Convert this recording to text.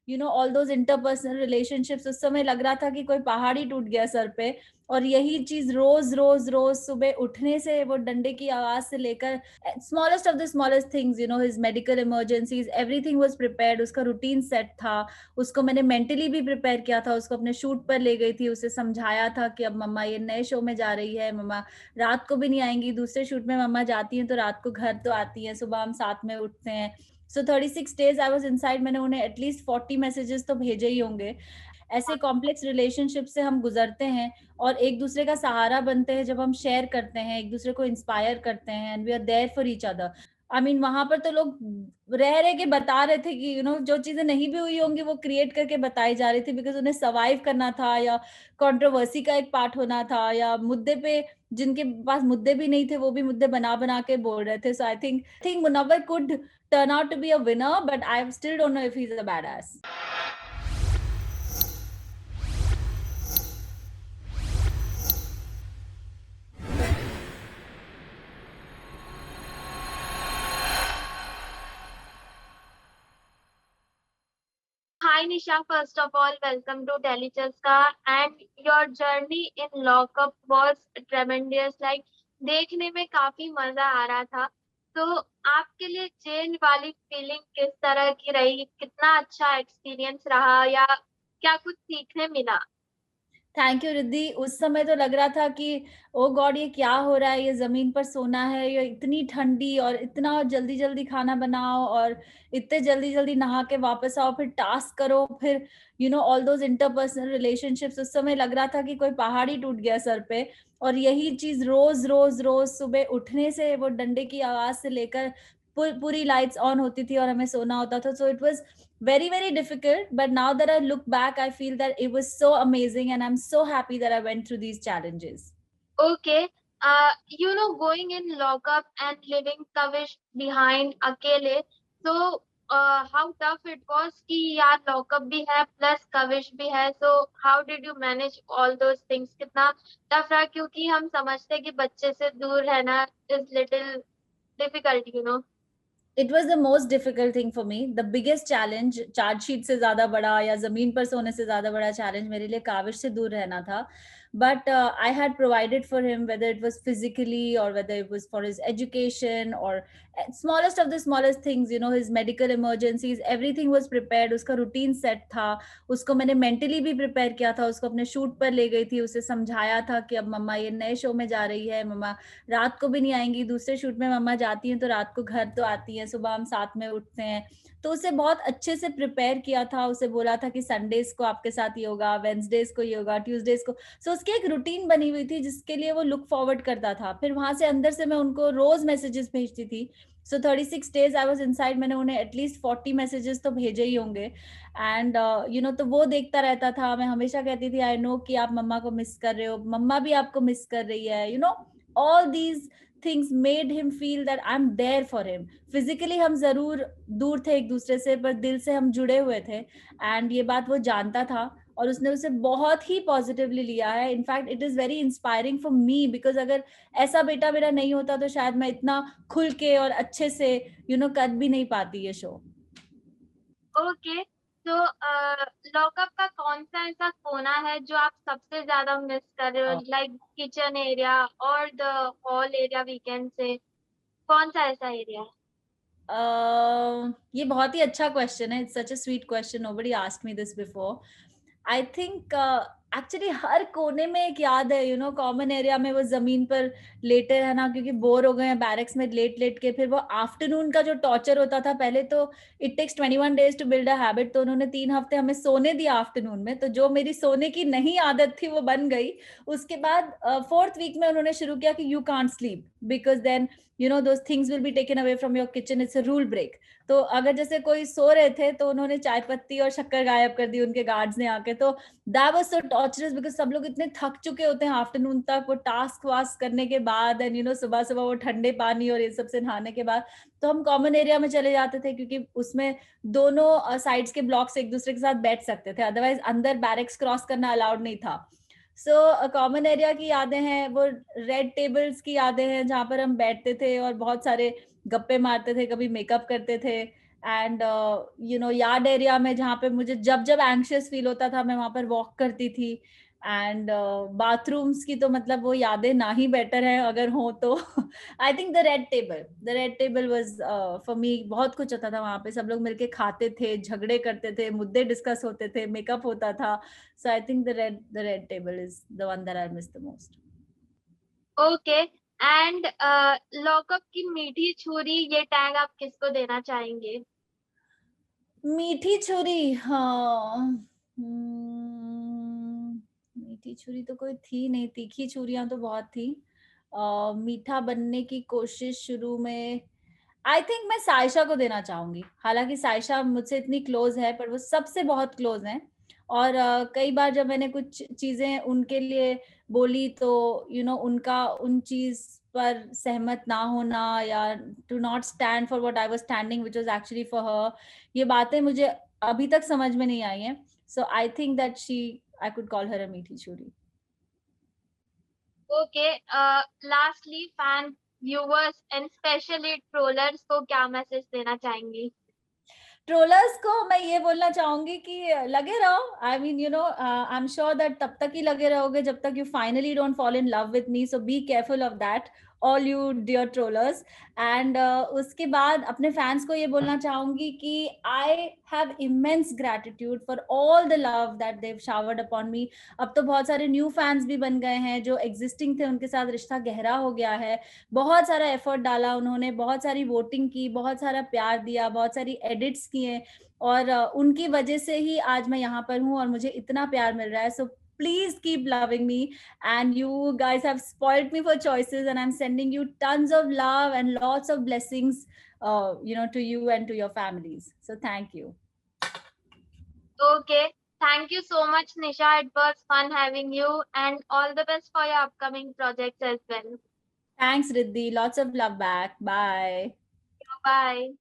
All those interpersonal relationships, उस समय लग रहा था कि कोई पहाड़ ही टूट गया सर पे। और यही चीज रोज रोज रोज सुबह उठने से, वो डंडे की आवाज से लेकर smallest of the smallest things, his medical emergencies, everything was prepared. उसका रूटीन सेट था। उसको मैंने मेंटली भी प्रिपेयर किया था। उसको अपने शूट पर ले गई थी, उसे समझाया था कि अब मम्मा ये नए शो में जा रही है, मम्मा रात को भी नहीं आएंगी, दूसरे शूट में मम्मा जाती हैं तो रात को घर तो आती हैं, सुबह हम साथ में उठते हैं। सो 36 days आई वाज इनसाइड। मैंने उन्हें एटलीस्ट 40 मैसेजेस तो भेजे ही होंगे। ऐसे कॉम्प्लेक्स रिलेशनशिप से हम गुजरते हैं और एक दूसरे का सहारा बनते हैं जब हम शेयर करते हैं, एक दूसरे को इंस्पायर करते हैं, and we are there for each other. I mean वहां पर तो लोग रह रहे के बता रहे थे कि जो चीजें नहीं भी हुई होंगी वो क्रिएट करके बताई जा रही थी, बिकॉज उन्हें सर्वाइव करना था, या कंट्रोवर्सी का एक पार्ट होना था, या मुद्दे पे जिनके पास मुद्दे भी नहीं थे वो भी मुद्दे बना बना के बोल रहे थे। So I think Munawar could turn out to be a winner, but I still don't know if he's a badass. Hi Nisha, first of all, welcome to Delhi Chaska, and your journey in lockup was tremendous. Like देखने में काफी मजा आ रहा था। तो आपके लिए jail वाली फीलिंग किस तरह की रही? कितना अच्छा एक्सपीरियंस रहा या क्या कुछ सीखने मिला? Thank you Riddhi. उस समय तो लग रहा था कि ओ गॉड ये क्या हो रहा है, ये जमीन पर सोना है, ये इतनी ठंडी, और इतना जल्दी जल्दी खाना बनाओ और इतने जल्दी जल्दी नहा के वापस आओ, फिर टास्क करो, फिर ऑल दोज इंटरपर्सनल रिलेशनशिप्स। उस समय लग रहा था कि कोई पहाड़ ही टूट गया सर पे। और यही चीज रोज रोज रोज सुबह उठने से, वो डंडे की आवाज से लेकर पूरी लाइट्स ऑन होती थी और हमें सोना होता था। So it was very very difficult, but now that I look back I feel that it was so amazing, and I'm so happy that I went through these challenges. Okay, going in lockup and leaving Kavish behind अकेले, so how tough it was कि यार lockup भी है plus Kavish भी है, so how did you manage all those things? कितना tough रहा, क्योंकि हम समझते हैं कि बच्चे से दूर रहना is little difficult. It was the most difficult thing for me. The biggest challenge, charge sheet से ज्यादा बड़ा या जमीन पर सोने से ज्यादा बड़ा चैलेंज मेरे लिए काविश से दूर रहना था। But I had provided for him, whether it was physically or whether it was for his education or smallest of the smallest things, his medical emergencies, everything was prepared. उसका routine set था। उसको मैंने mentally भी prepare किया था। उसको अपने shoot पर ले गई थी, उसे समझाया था कि अब मम्मा ये नए show में जा रही है, मम्मा रात को भी नहीं आएंगी, दूसरे शूट में मम्मा जाती हैं तो रात को घर तो आती हैं, सुबह हम साथ में उठते हैं। तो उसे बहुत अच्छे से प्रिपेयर किया था। उसे बोला था कि संडेज को आपके साथ ये होगा, वेंसडेज को ये होगा, ट्यूसडेज को। सो उसकी एक रूटीन बनी हुई थी जिसके लिए वो लुक फॉरवर्ड करता था। फिर वहां से अंदर से मैं उनको रोज मैसेजेस भेजती थी। सो 36 days आई वाज इनसाइड। मैंने उन्हें एटलीस्ट 40 मैसेजेस तो भेजे ही होंगे। एंड तो वो देखता रहता था। मैं हमेशा कहती थी आई नो कि आप मम्मा को मिस कर रहे हो, मम्मा भी आपको मिस कर रही है। all these things made him feel that I'm there for him. Physically हम जरूर दूर थे एक दूसरे से, पर दिल से हम जुड़े हुए थे। एंड ये बात वो जानता था और उसने उसे बहुत ही पॉजिटिवली लिया है। In fact it is very inspiring for me, because अगर ऐसा बेटा मेरा नहीं होता तो शायद मैं इतना खुल के और अच्छे से कर भी नहीं पाती ये शो। ओके, तो लॉकअप का कौन सा ऐसा कोना है जो आप सबसे ज्यादा मिस कर रहे हो? लाइक किचन एरिया और द हॉल एरिया, वीकेंड से कौन सा ऐसा एरिया है? ये बहुत ही अच्छा क्वेश्चन है। It's such a sweet question, nobody asked me this before. I think actually हर कोने में एक याद है। कॉमन एरिया में वो जमीन पर लेटे रहना क्योंकि बोर हो गए हैं बैरक्स में लेट लेट के। फिर वो आफ्टरनून का जो टॉर्चर होता था, पहले तो it takes 21 days to build a habit, तो उन्होंने 3 हफ्ते हमें सोने दिया आफ्टरनून में, तो जो मेरी सोने की नहीं आदत थी वो बन गई। उसके बाद 4th वीक में उन्होंने शुरू किया कि you can't sleep because then those things will be taken away from your kitchen. It's a rule break. तो अगर जैसे कोई सो रहे थे तो उन्होंने चाय पत्ती और शक्कर गायब कर दी उनके गार्ड्स ने आके। तो that was so torturers because सब लोग इतने थक चुके होते हैं आफ्टरनून तक, वो टास्क वास्क करने के बाद, एंड सुबह सुबह वो ठंडे पानी और ये सब से नहाने के बाद। तो हम कॉमन एरिया में चले जाते थे क्योंकि उसमें दोनों साइड्स के ब्लॉक्स एक दूसरे के साथ बैठ सकते थे, अदरवाइज अंदर बैरक्स क्रॉस करना अलाउड नहीं था। सो कॉमन एरिया की यादें हैं, वो रेड टेबल्स की यादें हैं जहाँ पर हम बैठते थे और बहुत सारे गप्पे मारते थे, कभी मेकअप करते थे। एंड यार्ड एरिया में जहाँ पे मुझे जब जब एंग्शियस फील होता था मैं वहां पर वॉक करती थी. एंड बाथरूम्स की तो मतलब वो यादें ना ही बेटर है अगर हो तो. आई think the red table was for me. बहुत कुछ होता था वहां पे, सब लोग मिलके खाते थे, झगड़े करते थे, मुद्दे डिस्कस होते थे, मेकअप होता था. So I think the red table is the one that I miss the most. Okay. And Lock Upp की मीठी छुरी, ये टैग आप किसको देना चाहेंगे? मीठी छुरी, हाँ. मीठी छुरी तो कोई थी नहीं, तीखी छुरियां तो बहुत थी. मीठा बनने की कोशिश शुरू में आई थिंक मैं सायशा को देना चाहूंगी. हालांकि सायशा मुझसे इतनी क्लोज है पर वो सबसे बहुत क्लोज है. और कई बार जब मैंने कुछ चीजें उनके लिए बोली तो उनका उन चीज पर सहमत ना होना या to not stand for what I was standing which was actually for her, ये बातें मुझे अभी तक समझ में नहीं आई हैं. So I think that I could call her a मीठी छुरी. Okay. Lastly fan, viewers and specially trollers को क्या मैसेज देना चाहेंगी? ट्रोलर्स को मैं ये बोलना चाहूंगी कि लगे रहो. I mean I am sure that तब तक ही लगे रहोगे जब तक you finally don't fall in love with me. So be careful of that, all you dear trollers. And उसके बाद अपने फैंस को ये बोलना चाहूंगी कि I have immense gratitude for all the love that they showered upon me. अब तो बहुत सारे न्यू फैंस भी बन गए हैं, जो एग्जिस्टिंग थे उनके साथ रिश्ता गहरा हो गया है. बहुत सारा एफर्ट डाला उन्होंने, बहुत सारी वोटिंग की, बहुत सारा प्यार दिया, बहुत सारी एडिट्स किए. और उनकी वजह से ही आज मैं यहाँ पर हूँ और मुझे इतना प्यार मिल रहा है. सो please keep loving me, and you guys have spoiled me for choices, and I'm sending you tons of love and lots of blessings, to you and to your families. So thank you. Okay. Thank you so much, Nisha. It was fun having you, and all the best for your upcoming projects as well. Thanks, Riddhi. Lots of love back. Bye. Bye.